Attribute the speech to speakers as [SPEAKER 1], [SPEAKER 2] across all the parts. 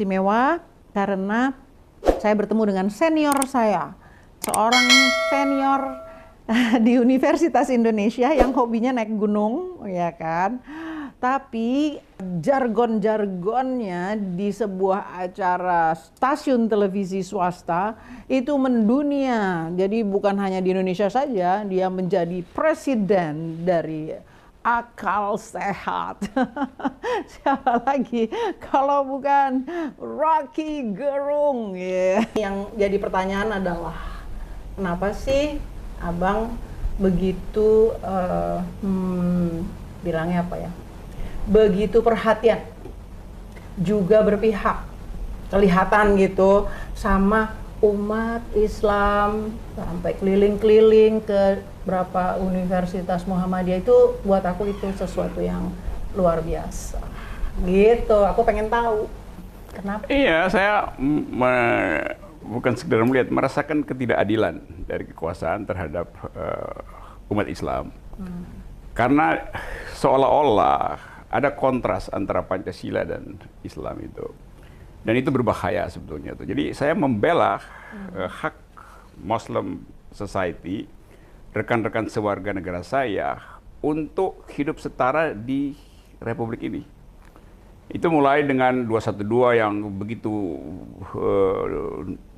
[SPEAKER 1] istimewa karena saya bertemu dengan senior saya, seorang senior di Universitas Indonesia yang hobinya naik gunung, ya kan? Tapi jargon-jargonnya di sebuah acara stasiun televisi swasta itu mendunia. Jadi bukan hanya di Indonesia saja, dia menjadi presiden dari Akal Sehat. Siapa lagi kalau bukan Rocky Gerung, yeah. Yang jadi pertanyaan adalah kenapa sih Abang begitu bilangnya apa ya, begitu perhatian, juga berpihak, kelihatan gitu sama umat Islam, sampai keliling-keliling ke berapa universitas Muhammadiyah. Itu buat aku itu sesuatu yang luar biasa gitu. Aku pengen tahu kenapa.
[SPEAKER 2] Iya, saya bukan sekedar melihat, merasakan ketidakadilan dari kekuasaan terhadap umat Islam. Karena seolah-olah ada kontras antara Pancasila dan Islam itu. Dan itu berbahaya sebetulnya tuh. Jadi saya membela hak Muslim Society, rekan-rekan sewarga negara saya untuk hidup setara di Republik ini. Itu mulai dengan 212 yang begitu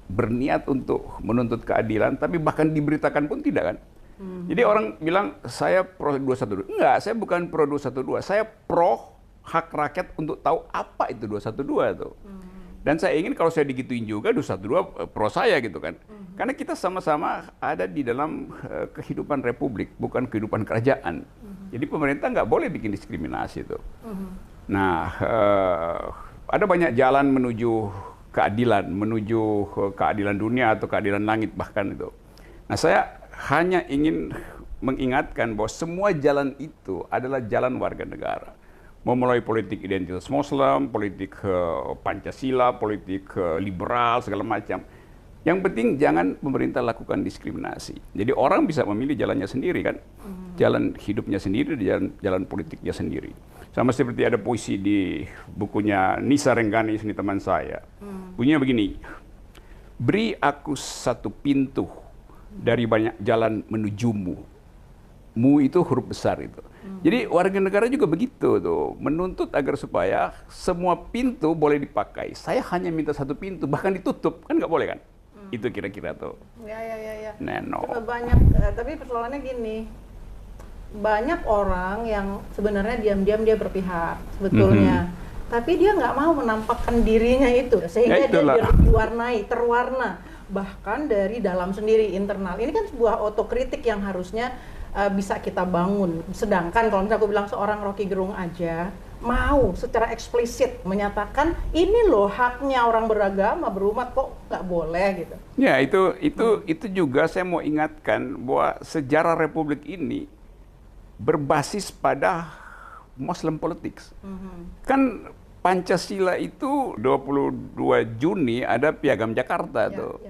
[SPEAKER 2] berniat untuk menuntut keadilan, tapi bahkan diberitakan pun tidak kan. Jadi orang bilang saya pro 212. Enggak, saya bukan pro 212. Saya pro hak rakyat untuk tahu apa itu 212 tuh. Dan saya ingin kalau saya digituin juga 212 pro saya gitu kan. Karena kita sama-sama ada di dalam kehidupan republik, bukan kehidupan kerajaan. Jadi pemerintah nggak boleh bikin diskriminasi tuh. Nah, ada banyak jalan menuju keadilan, menuju keadilan dunia atau keadilan langit bahkan itu. Nah, saya hanya ingin mengingatkan bahwa semua jalan itu adalah jalan warga negara. Memulai politik identitas Muslim, politik Pancasila, politik liberal, segala macam. Yang penting jangan pemerintah lakukan diskriminasi. Jadi orang bisa memilih jalannya sendiri kan. Jalan hidupnya sendiri, jalan politiknya sendiri. Sama seperti ada puisi di bukunya Nisa Renggani, seni teman saya. Bunyinya begini, beri aku satu pintu dari banyak jalan menujumu. Mu itu huruf besar itu. Jadi warga negara juga begitu tuh, menuntut agar supaya semua pintu boleh dipakai. Saya hanya minta satu pintu, bahkan ditutup, kan nggak boleh kan? Itu kira-kira tuh.
[SPEAKER 1] Ya.
[SPEAKER 2] Neno.
[SPEAKER 1] Banyak, tapi persoalannya gini, banyak orang yang sebenarnya diam-diam dia berpihak sebetulnya. Tapi dia nggak mau menampakkan dirinya itu, sehingga dia terwarna. Bahkan dari dalam sendiri, internal. Ini kan sebuah otokritik yang harusnya bisa kita bangun. Sedangkan kalau misalnya aku bilang seorang Rocky Gerung aja mau secara eksplisit menyatakan ini loh haknya orang beragama, berumat, kok nggak boleh gitu.
[SPEAKER 2] Ya, itu juga saya mau ingatkan bahwa sejarah Republik ini berbasis pada Muslim politics. Kan Pancasila itu 22 Juni ada Piagam Jakarta tuh.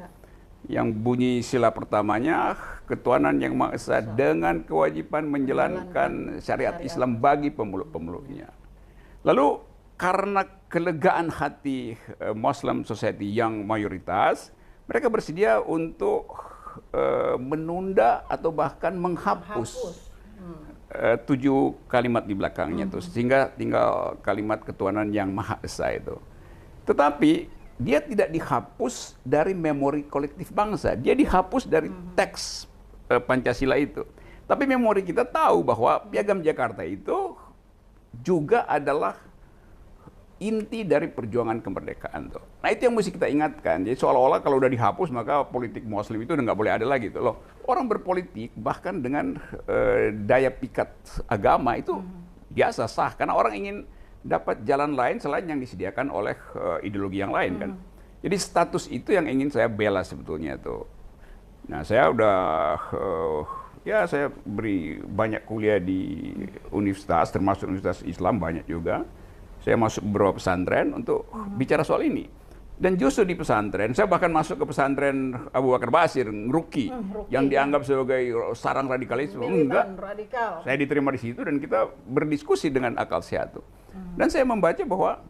[SPEAKER 2] Yang bunyi sila pertamanya, ketuhanan yang Maha Esa dengan kewajiban menjalankan syariat Islam bagi pemeluk-pemeluknya. Lalu karena kelegaan hati Muslim Society yang mayoritas, mereka bersedia untuk menunda atau bahkan menghapus 7 kalimat di belakangnya tuh, sehingga tinggal kalimat ketuhanan yang Maha Esa itu. Tetapi dia tidak dihapus dari memori kolektif bangsa, dia dihapus dari teks Pancasila itu. Tapi memori kita tahu bahwa Piagam Jakarta itu juga adalah inti dari perjuangan kemerdekaan tuh. Nah, itu yang mesti kita ingatkan. Jadi seolah-olah kalau udah dihapus maka politik Muslim itu udah nggak boleh ada lagi tuh loh. Orang berpolitik bahkan dengan daya pikat agama itu biasa, sah, karena orang ingin dapat jalan lain selain yang disediakan oleh ideologi yang lain kan. Jadi status itu yang ingin saya bela sebetulnya tuh. Nah, saya udah ya saya beri banyak kuliah di universitas, termasuk universitas Islam banyak juga. Saya masuk beberapa pesantren untuk bicara soal ini. Dan justru di pesantren, saya bahkan masuk ke pesantren Abu Bakar Basir, Ruki, yang dianggap sebagai sarang radikalisme. Enggak,
[SPEAKER 1] radikal.
[SPEAKER 2] Saya diterima di situ dan kita berdiskusi dengan akal sehat tuh. Dan saya membaca bahwa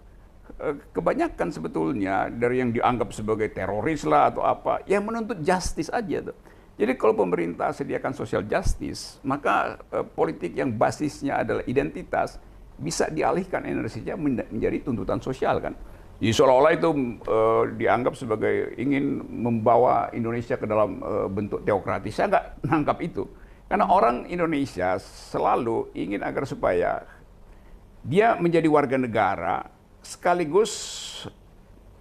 [SPEAKER 2] kebanyakan sebetulnya dari yang dianggap sebagai teroris lah atau apa, yang menuntut justice aja tuh. Jadi kalau pemerintah sediakan social justice, maka politik yang basisnya adalah identitas bisa dialihkan energinya menjadi tuntutan sosial kan. Jadi seolah-olah itu dianggap sebagai ingin membawa Indonesia ke dalam bentuk teokratis. Saya nggak nangkap itu. Karena orang Indonesia selalu ingin agar supaya dia menjadi warga negara sekaligus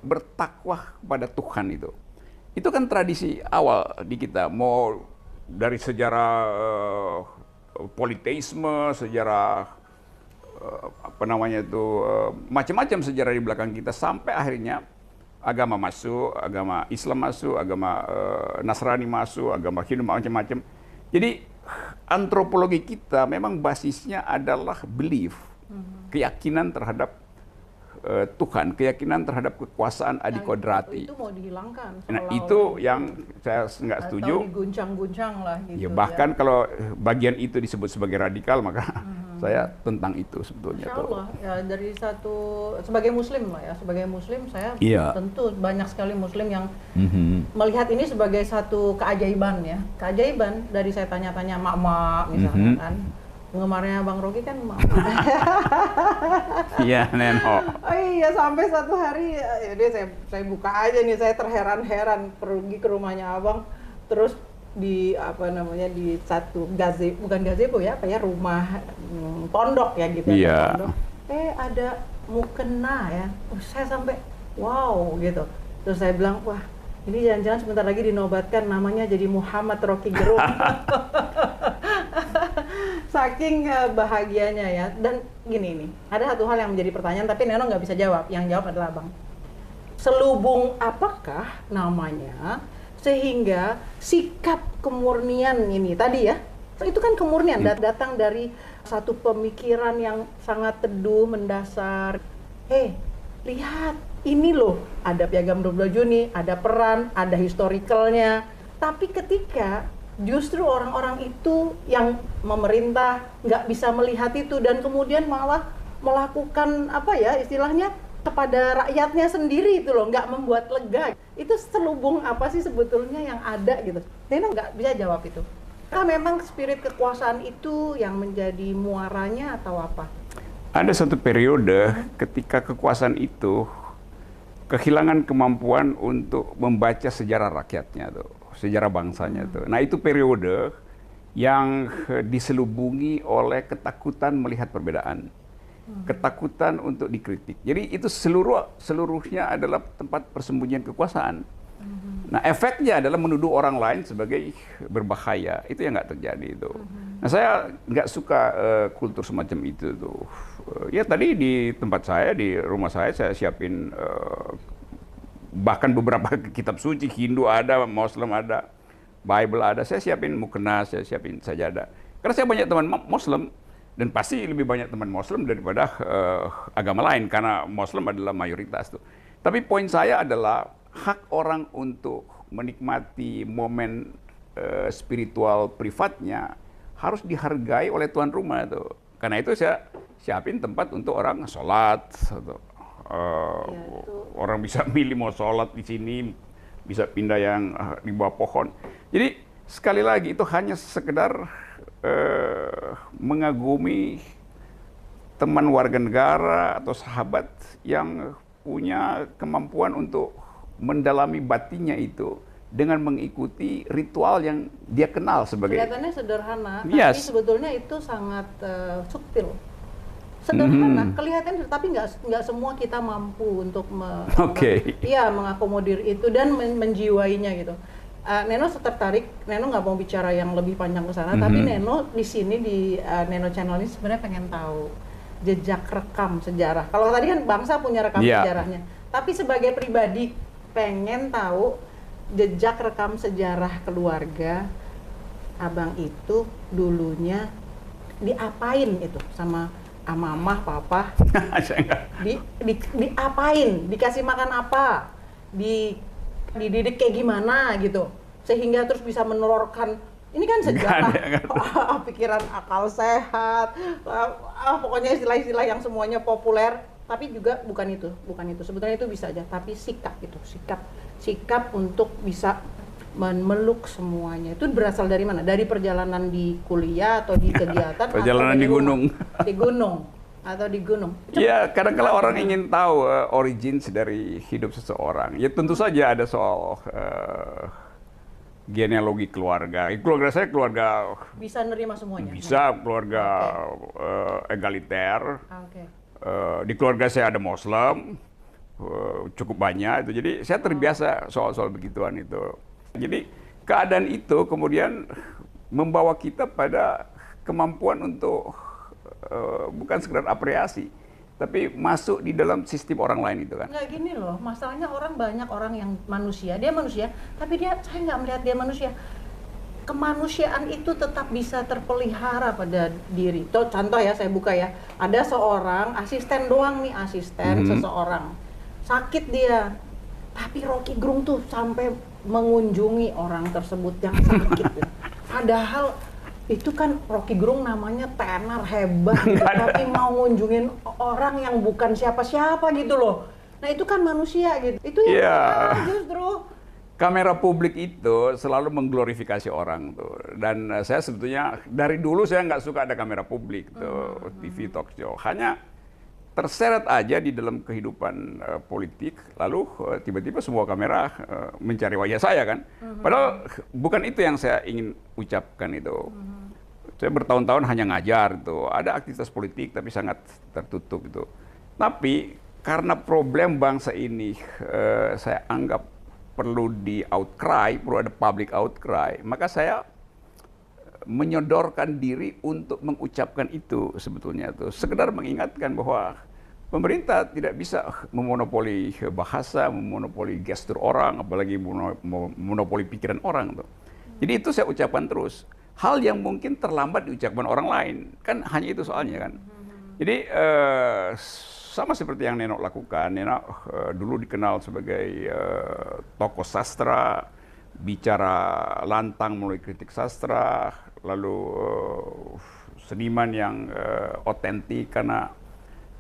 [SPEAKER 2] bertakwa kepada Tuhan itu. Itu kan tradisi awal di kita. Mau dari sejarah politeisme, sejarah apa namanya itu macam-macam sejarah di belakang kita sampai akhirnya agama masuk, agama Islam masuk, agama Nasrani masuk, agama Hindu macam-macam. Jadi antropologi kita memang basisnya adalah belief, keyakinan terhadap Tuhan, keyakinan terhadap kekuasaan adikodrati.
[SPEAKER 1] Itu mau dihilangkan.
[SPEAKER 2] Nah, itu yang saya nggak setuju.
[SPEAKER 1] Atau diguncang-guncang lah gitu.
[SPEAKER 2] Ya, bahkan kalau bagian itu disebut sebagai radikal, maka saya tentang itu sebetulnya.
[SPEAKER 1] Insya Allah, ya dari sebagai Muslim lah ya, sebagai Muslim saya
[SPEAKER 2] Iya.
[SPEAKER 1] tentu banyak sekali Muslim yang melihat ini sebagai satu keajaiban ya, keajaiban dari saya tanya-tanya mak-mak misalnya kan, penggemarnya Bang Rocky kan mak.
[SPEAKER 2] Iya, Neno.
[SPEAKER 1] Oh iya, sampai satu hari yaudah saya buka aja nih, saya terheran-heran pergi ke rumahnya Abang, terus di apa namanya di satu bukan gazebo ya, apa ya, rumah pondok ya gitu ya, pondok. Ada mukena ya. Saya sampai wow gitu. Terus saya bilang, wah, ini jangan-jangan sebentar lagi dinobatkan namanya jadi Muhammad Rocky Gerung. Saking bahagianya ya. Dan gini nih, ada satu hal yang menjadi pertanyaan tapi Neno nggak bisa jawab. Yang jawab adalah Abang. Selubung apakah namanya sehingga sikap kemurnian ini tadi ya, itu kan kemurnian datang dari satu pemikiran yang sangat teduh, mendasar. Lihat, ini loh, ada Piagam 22 Juni, ada peran, ada historicalnya. Tapi ketika justru orang-orang itu yang memerintah nggak bisa melihat itu dan kemudian malah melakukan apa ya istilahnya kepada rakyatnya sendiri itu loh, nggak membuat lega. Itu selubung apa sih sebetulnya yang ada gitu? Neno nggak bisa jawab itu. Karena memang spirit kekuasaan itu yang menjadi muaranya atau apa?
[SPEAKER 2] Ada satu periode ketika kekuasaan itu kehilangan kemampuan untuk membaca sejarah rakyatnya tuh, sejarah bangsanya tuh. Nah, itu periode yang diselubungi oleh ketakutan melihat perbedaan. Ketakutan untuk dikritik. Jadi itu seluruhnya adalah tempat persembunyian kekuasaan. Nah, efeknya adalah menuduh orang lain sebagai berbahaya. Itu yang nggak terjadi itu. Nah, saya nggak suka kultur semacam itu tuh. Ya tadi di tempat saya, di rumah saya siapin bahkan beberapa kitab suci, Hindu ada, Muslim ada, Bible ada. Saya siapin mukena, saya siapin sajadah. Karena saya banyak teman Muslim. Dan pasti lebih banyak teman Muslim daripada agama lain, karena Muslim adalah mayoritas tuh. Tapi poin saya adalah hak orang untuk menikmati momen spiritual privatnya harus dihargai oleh tuan rumah tuh. Karena itu saya siapin tempat untuk orang sholat. Orang bisa milih mau sholat di sini, bisa pindah yang di bawah pohon. Jadi sekali lagi itu hanya sekedar mengagumi teman warga negara atau sahabat yang punya kemampuan untuk mendalami batinnya itu dengan mengikuti ritual yang dia kenal sebagai.
[SPEAKER 1] Kelihatannya sederhana, tapi sebetulnya itu sangat subtil. Sederhana, kelihatan, tapi nggak semua kita mampu untuk mengakomodir itu dan menjiwainya gitu. Neno tertarik, Neno nggak mau bicara yang lebih panjang ke sana, tapi Neno di sini di Neno Channel ini sebenarnya pengen tahu jejak rekam sejarah. Kalau tadi kan bangsa punya rekam sejarahnya, tapi sebagai pribadi pengen tahu jejak rekam sejarah keluarga Abang itu dulunya diapain itu sama mamah, papa? Diapain? Dikasih makan apa? Dididik kayak gimana gitu sehingga terus bisa menelurkan ini kan sejarah pikiran akal sehat, pokoknya istilah-istilah yang semuanya populer, tapi juga bukan itu. Sebetulnya itu bisa aja, tapi sikap itu, sikap untuk bisa memeluk semuanya. Itu berasal dari mana? Dari perjalanan di kuliah atau di kegiatan
[SPEAKER 2] perjalanan
[SPEAKER 1] atau
[SPEAKER 2] di gunung.
[SPEAKER 1] Di gunung atau di gunung.
[SPEAKER 2] Ya, kadang-kala orang ingin tahu origins dari hidup seseorang. Ya tentu saja ada soal genealogi keluarga. Keluarga saya keluarga
[SPEAKER 1] bisa nerima semuanya.
[SPEAKER 2] Bisa keluarga egaliter.
[SPEAKER 1] Okay.
[SPEAKER 2] Di keluarga saya ada Muslim, cukup banyak itu. Jadi saya terbiasa soal-soal begituan itu. Jadi keadaan itu kemudian membawa kita pada kemampuan untuk bukan sekedar apresiasi, tapi masuk di dalam sistem orang lain itu kan.
[SPEAKER 1] Nggak gini loh, masalahnya banyak orang yang manusia, dia manusia, tapi saya nggak melihat dia manusia. Kemanusiaan itu tetap bisa terpelihara pada diri. Contoh ya, saya buka ya, ada seorang asisten doang nih, seseorang sakit dia, tapi Rocky Gerung tuh sampai mengunjungi orang tersebut yang sakit. Padahal itu kan Rocky Gerung namanya tenar hebat, tapi mau ngunjungin orang yang bukan siapa-siapa gitu loh. Nah itu kan manusia gitu. Itu yang justru
[SPEAKER 2] kamera publik itu selalu mengglorifikasi orang tuh. Dan saya sebetulnya dari dulu saya nggak suka ada kamera publik tuh, TV talk show. Hanya terseret aja di dalam kehidupan politik, lalu tiba-tiba semua kamera mencari wajah saya kan. Padahal bukan itu yang saya ingin ucapkan itu. Saya bertahun-tahun hanya ngajar itu, ada aktivitas politik tapi sangat tertutup itu. Tapi karena problem bangsa ini saya anggap perlu di outcry, perlu ada public outcry, maka saya menyodorkan diri untuk mengucapkan itu sebetulnya tuh, sekedar mengingatkan bahwa pemerintah tidak bisa memonopoli bahasa, memonopoli gestur orang, apalagi memonopoli pikiran orang tuh. Jadi itu saya ucapkan terus. Hal yang mungkin terlambat diucapkan orang lain, kan hanya itu soalnya kan. Jadi sama seperti yang Neno lakukan. Neno dulu dikenal sebagai tokoh sastra, bicara lantang melalui kritik sastra, lalu seniman yang otentik karena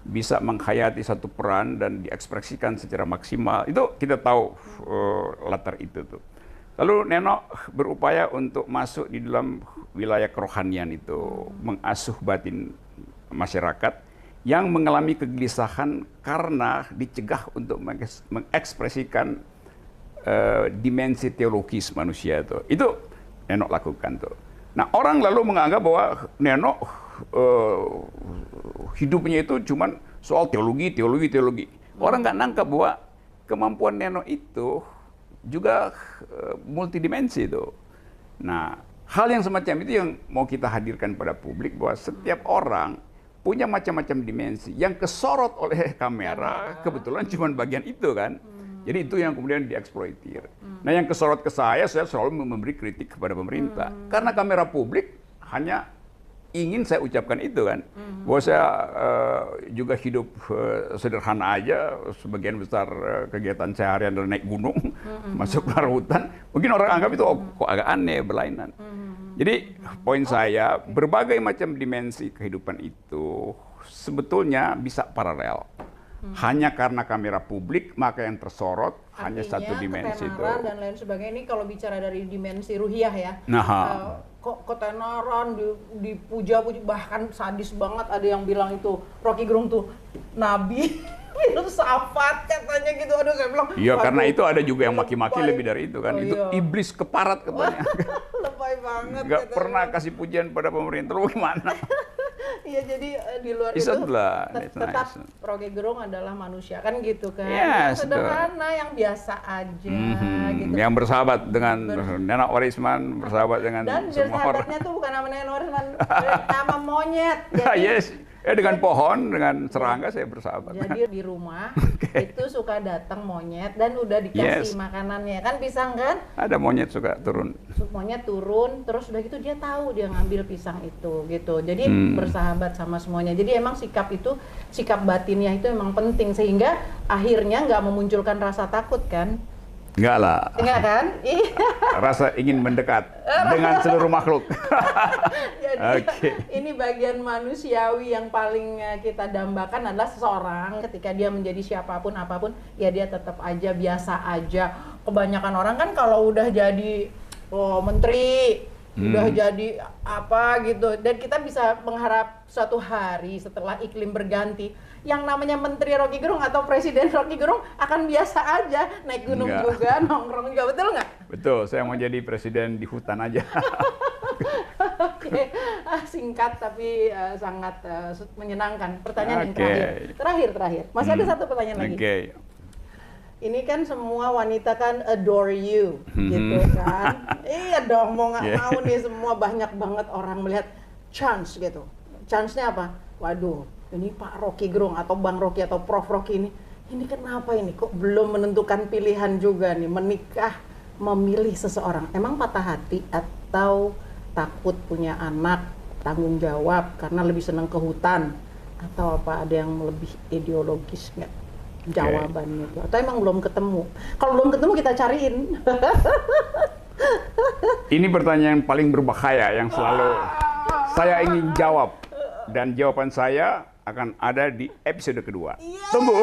[SPEAKER 2] bisa menghayati satu peran dan diekspresikan secara maksimal. Itu kita tahu latar itu tuh. Lalu Neno berupaya untuk masuk di dalam wilayah kerohanian itu, mengasuh batin masyarakat yang mengalami kegelisahan karena dicegah untuk mengekspresikan dimensi teologis manusia itu. Itu Neno lakukan tuh. Nah, orang lalu menganggap bahwa Neno hidupnya itu cuman soal teologi. Orang nggak nangkap bahwa kemampuan Neno itu juga multidimensi itu. Nah, hal yang semacam itu yang mau kita hadirkan pada publik, bahwa setiap orang punya macam-macam dimensi yang kesorot oleh kamera, kebetulan cuma bagian itu kan. Jadi itu yang kemudian dieksploitir. Nah, yang kesorot ke saya selalu memberi kritik kepada pemerintah. Karena kamera publik hanya ingin saya ucapkan itu kan. Bahwa saya juga hidup sederhana aja, sebagian besar kegiatan seharian adalah naik gunung, masuk ke hutan. Mungkin orang anggap itu kok agak aneh, berlainan. Jadi poin saya, berbagai macam dimensi kehidupan itu sebetulnya bisa paralel. Hanya karena kamera publik, maka yang tersorot hanya satu dimensi itu.
[SPEAKER 1] Dan lain sebagainya, ini kalau bicara dari dimensi ruhiyah ya. Kok ketenaran, dipuja-puja, bahkan sadis banget, ada yang bilang itu Rocky Gerung tuh nabi, itu safat katanya gitu. Aduh, saya bilang.
[SPEAKER 2] Iya, karena itu ada juga yang maki-maki lebih dari itu kan. Itu iblis keparat katanya.
[SPEAKER 1] Lebay banget.
[SPEAKER 2] Gak pernah kasih pujian pada pemerintah, lu gimana?
[SPEAKER 1] Iya, jadi di luar itu tetap Rocky Gerung adalah manusia kan gitu kan.
[SPEAKER 2] Yes,
[SPEAKER 1] sederhana, yang biasa aja gitu.
[SPEAKER 2] Yang bersahabat dengan Neno Warisman, bersahabat dengan
[SPEAKER 1] dan
[SPEAKER 2] semua orang. Dan
[SPEAKER 1] bersahabatnya tuh bukan sama Neno Warisman, sama monyet.
[SPEAKER 2] Jadi, yes. Dengan pohon, dengan serangga saya bersahabat.
[SPEAKER 1] Jadi di rumah itu suka datang monyet dan udah dikasih makanannya kan, pisang kan? Ada
[SPEAKER 2] monyet suka turun.
[SPEAKER 1] Monyet turun, terus udah gitu dia tahu dia ngambil pisang itu gitu. Jadi bersahabat sama semuanya. Jadi emang sikap batinnya itu emang penting, sehingga akhirnya nggak memunculkan rasa takut kan?
[SPEAKER 2] Enggak lah.
[SPEAKER 1] Enggak kan? Iya.
[SPEAKER 2] Rasa ingin mendekat dengan seluruh makhluk.
[SPEAKER 1] Jadi ini bagian manusiawi yang paling kita dambakan adalah seseorang ketika dia menjadi siapapun apapun, ya dia tetap aja biasa aja. Kebanyakan orang kan kalau udah jadi menteri, udah jadi apa gitu, dan kita bisa mengharap suatu hari setelah iklim berganti, yang namanya Menteri Rocky Gerung atau Presiden Rocky Gerung akan biasa aja, naik gunung juga, nongkrong juga, betul nggak?
[SPEAKER 2] Betul, saya mau jadi presiden di hutan aja.
[SPEAKER 1] Oke, singkat tapi sangat menyenangkan. Pertanyaan yang terakhir. Masih ada satu pertanyaan lagi. Ini kan semua wanita kan adore you, gitu kan? Iya dong, mau nggak mau nih semua banyak banget orang melihat chance gitu. Chance-nya apa? Waduh, ini Pak Rocky Gerung atau Bang Rocky atau Prof Rocky ini kenapa ini kok belum menentukan pilihan juga nih menikah, memilih seseorang? Emang patah hati atau takut punya anak, tanggung jawab karena lebih senang ke hutan, atau apa, ada yang lebih ideologis nggak jawabannya itu, atau emang belum ketemu? Kalau belum ketemu kita cariin.
[SPEAKER 2] Ini pertanyaan paling berbahaya yang selalu saya ingin jawab, dan jawaban saya akan ada di episode kedua. Tunggu.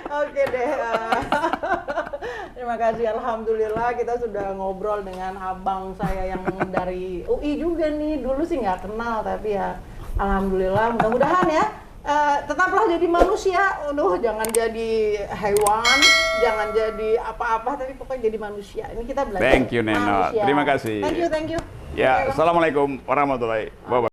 [SPEAKER 1] Oke deh. Terima kasih, alhamdulillah kita sudah ngobrol dengan abang saya yang dari UI juga nih. Dulu sih nggak kenal, tapi ya alhamdulillah, mudah-mudahan ya tetaplah jadi manusia. Jangan jadi hewan, jangan jadi apa-apa, tapi pokoknya jadi manusia. Ini kita belajar.
[SPEAKER 2] Thank you, Neno. Terima kasih.
[SPEAKER 1] Thank you.
[SPEAKER 2] Ya, assalamualaikum warahmatullahi wabarakatuh.